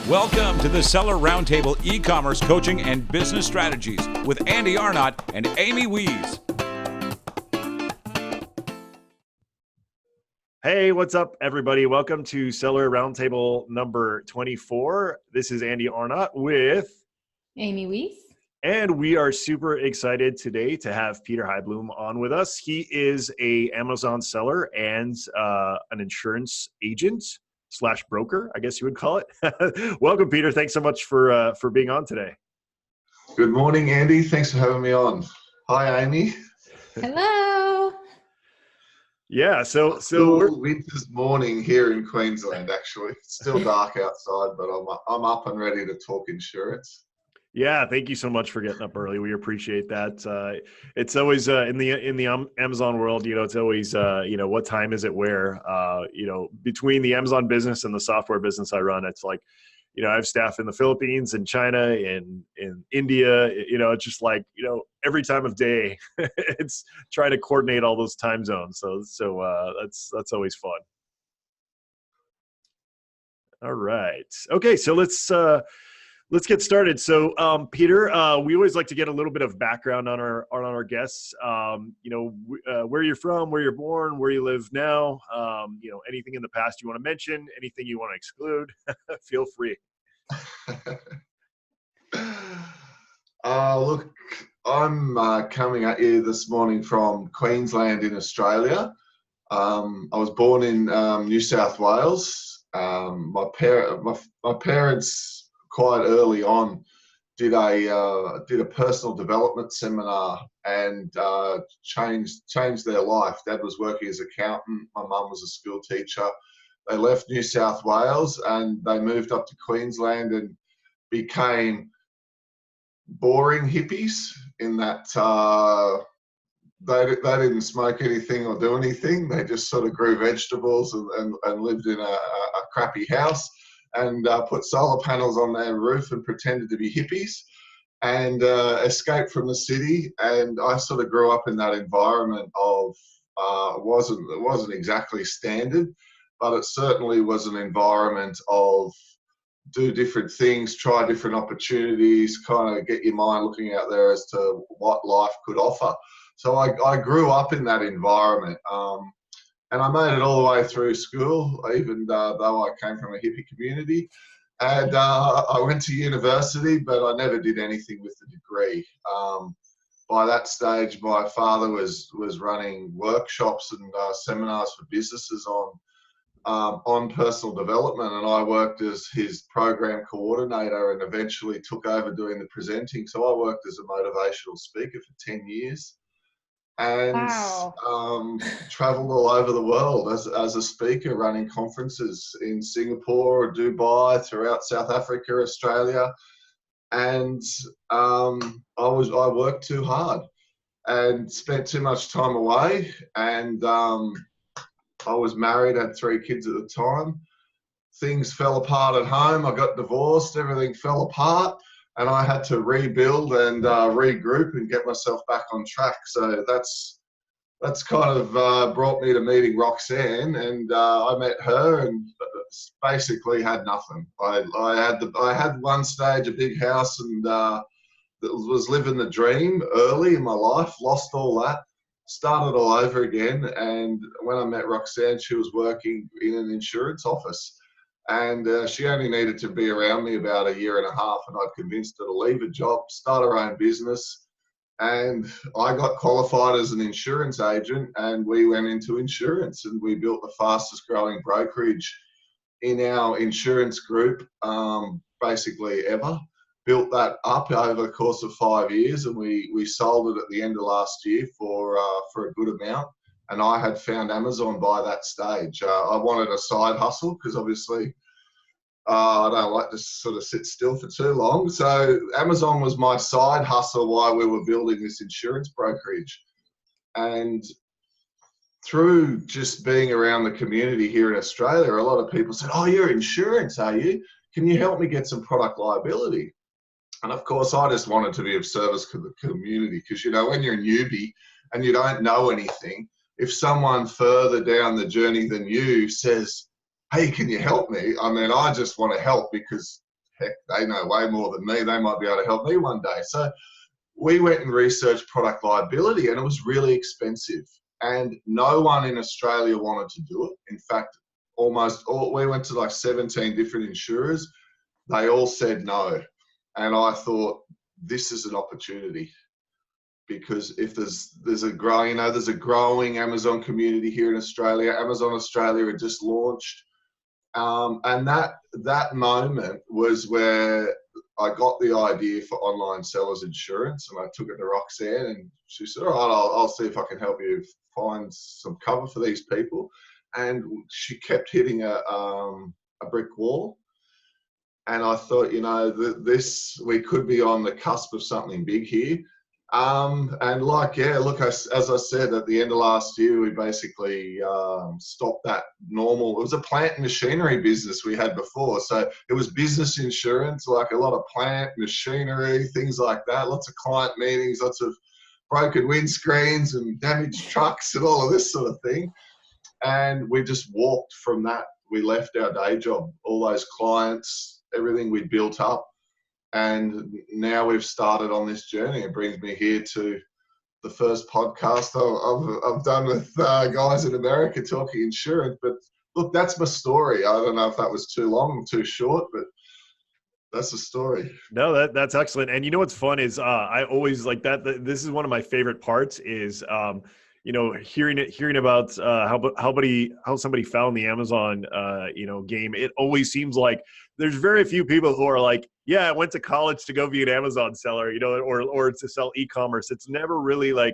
Welcome to the Seller Roundtable e-commerce coaching and business strategies with Andy Arnott and Amy Wees. Hey, what's up, everybody? Welcome to Seller Roundtable number 24. This is Andy Arnott with Amy Wees. And we are super excited today to have Peter Heibloem on with us. He is a Amazon seller and an insurance agent / broker, I guess you would call it. Welcome, Peter. Thanks so much for being on today. Good morning, Andy. Thanks for having me on. Hi, Amy. Hello. Yeah, so winter's morning here in Queensland. Actually, it's still dark outside, but I'm up and ready to talk insurance. Yeah, thank you so much for getting up early. We appreciate that. It's always in the Amazon world, it's always what time is it where? Between the Amazon business and the software business I run, it's like, I have staff in the Philippines and China and in India. It's just like every time of day, it's trying to coordinate all those time zones. So that's always fun. All right. Okay, so let's get started. So, Peter, we always like to get a little bit of background on our guests. Where you're from, where you're born, where you live now. Anything in the past you want to mention, anything you want to exclude. Feel free. Look, I'm coming at you this morning from Queensland in Australia. I was born in New South Wales. My parents quite early on did a personal development seminar and changed their life. Dad was working as an accountant. My mum was a school teacher. They left New South Wales and they moved up to Queensland and became boring hippies in that they didn't smoke anything or do anything. They just sort of grew vegetables and lived in a crappy house and put solar panels on their roof and pretended to be hippies and escaped from the city. And I sort of grew up in that environment of it wasn't exactly standard, but it certainly was an environment of do different things, try different opportunities, kind of get your mind looking out there as to what life could offer. So I grew up in that environment. And I made it all the way through school, even though I came from a hippie community. And I went to university, but I never did anything with the degree. By that stage, my father was running workshops and seminars for businesses on personal development, and I worked as his program coordinator and eventually took over doing the presenting. So I worked as a motivational speaker for 10 years. And wow. Traveled all over the world as a speaker, running conferences in Singapore, Dubai, throughout South Africa, Australia, and I worked too hard and spent too much time away. And I was married, had 3 kids at the time. Things fell apart at home. I got divorced. Everything fell apart. And I had to rebuild and regroup and get myself back on track. So that's kind of brought me to meeting Roxanne, and I met her and basically had nothing. I had one stage a big house and was living the dream early in my life. Lost all that, started all over again. And when I met Roxanne, she was working in an insurance office. And she only needed to be around me about a year and a half, and I'd convinced her to leave a job, start her own business. And I got qualified as an insurance agent, and we went into insurance, and we built the fastest growing brokerage in our insurance group, basically ever. Built that up over the course of 5 years, and we sold it at the end of last year for a good amount. And I had found Amazon by that stage. I wanted a side hustle because obviously I don't like to sort of sit still for too long. So Amazon was my side hustle while we were building this insurance brokerage. And through just being around the community here in Australia, a lot of people said, "Oh, you're insurance, are you? Can you help me get some product liability?" And of course, I just wanted to be of service to the community because, when you're a newbie and you don't know anything, if someone further down the journey than you says, "Hey, can you help me?" I mean, I just want to help because heck, they know way more than me. They might be able to help me one day. So we went and researched product liability, and it was really expensive. And no one in Australia wanted to do it. In fact, we went to like 17 different insurers. They all said no. And I thought, this is an opportunity, because if there's a growing Amazon community here in Australia. Amazon Australia had just launched. And that moment was where I got the idea for online sellers insurance, and I took it to Roxanne, and she said, all right, I'll see if I can help you find some cover for these people. And she kept hitting a brick wall. And I thought, we could be on the cusp of something big here. And as I said, at the end of last year, we basically stopped that normal. It was a plant and machinery business we had before. So it was business insurance, like a lot of plant, machinery, things like that, lots of client meetings, lots of broken windscreens and damaged trucks and all of this sort of thing. And we just walked from that. We left our day job, all those clients, everything we'd built up. And now we've started on this journey. It brings me here to the first podcast I've done with guys in America talking insurance. But look, that's my story. I don't know if that was too long or too short, but that's the story. No, that's excellent. And you know what's fun is I always like that. This is one of my favorite parts is hearing about how somebody found the Amazon game. It always seems like there's very few people who are like, yeah, I went to college to go be an Amazon seller, or to sell e-commerce. It's never really like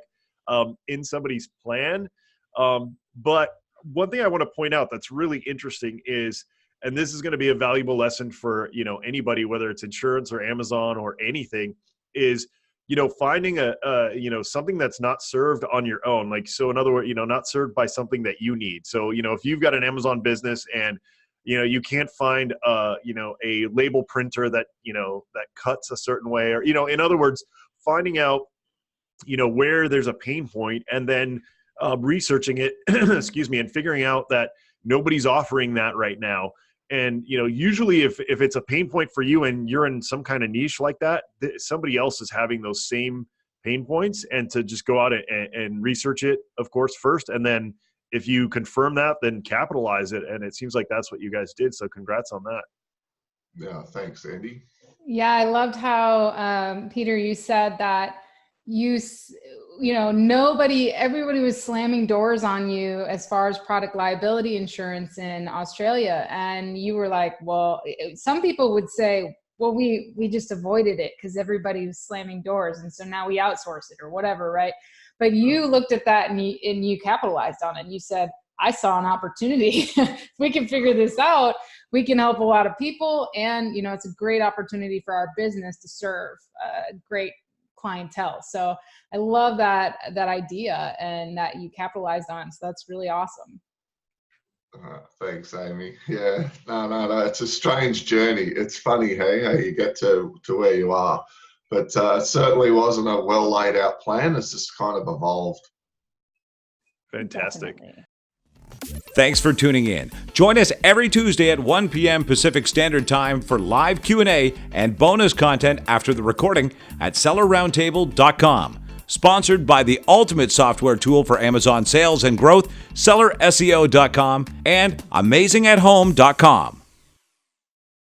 in somebody's plan. But one thing I want to point out that's really interesting is, and this is going to be a valuable lesson for anybody, whether it's insurance or Amazon or anything, is finding something that's not served on your own. Like, so in other words, not served by something that you need. So, if you've got an Amazon business and, you can't find, a label printer that cuts a certain way, or, in other words, finding out, where there's a pain point, and then researching it, excuse me, and figuring out that nobody's offering that right now. And, usually if it's a pain point for you and you're in some kind of niche like that, somebody else is having those same pain points, and to just go out and research it, of course, first. And then if you confirm that, then capitalize it. And it seems like that's what you guys did. So congrats on that. Yeah. Thanks, Andy. Yeah. I loved how, Peter, you said that everybody was slamming doors on you as far as product liability insurance in Australia. And you were like, well, some people would say, well, we just avoided it because everybody was slamming doors. And so now we outsource it or whatever. Right. But you looked at that and you capitalized on it. And you said, I saw an opportunity. If we can figure this out, we can help a lot of people. And, it's a great opportunity for our business to serve great clientele. So I love that idea and that you capitalized on. So that's really awesome. Thanks, Amy. Yeah, no. It's a strange journey. It's funny, hey, how you get to where you are. But it certainly wasn't a well laid out plan. It's just kind of evolved. Fantastic. Definitely. Thanks for tuning in. Join us every Tuesday at 1 p.m. Pacific Standard Time for live Q&A and bonus content after the recording at SellerRoundtable.com. Sponsored by the ultimate software tool for Amazon sales and growth, SellerSEO.com and AmazingAtHome.com.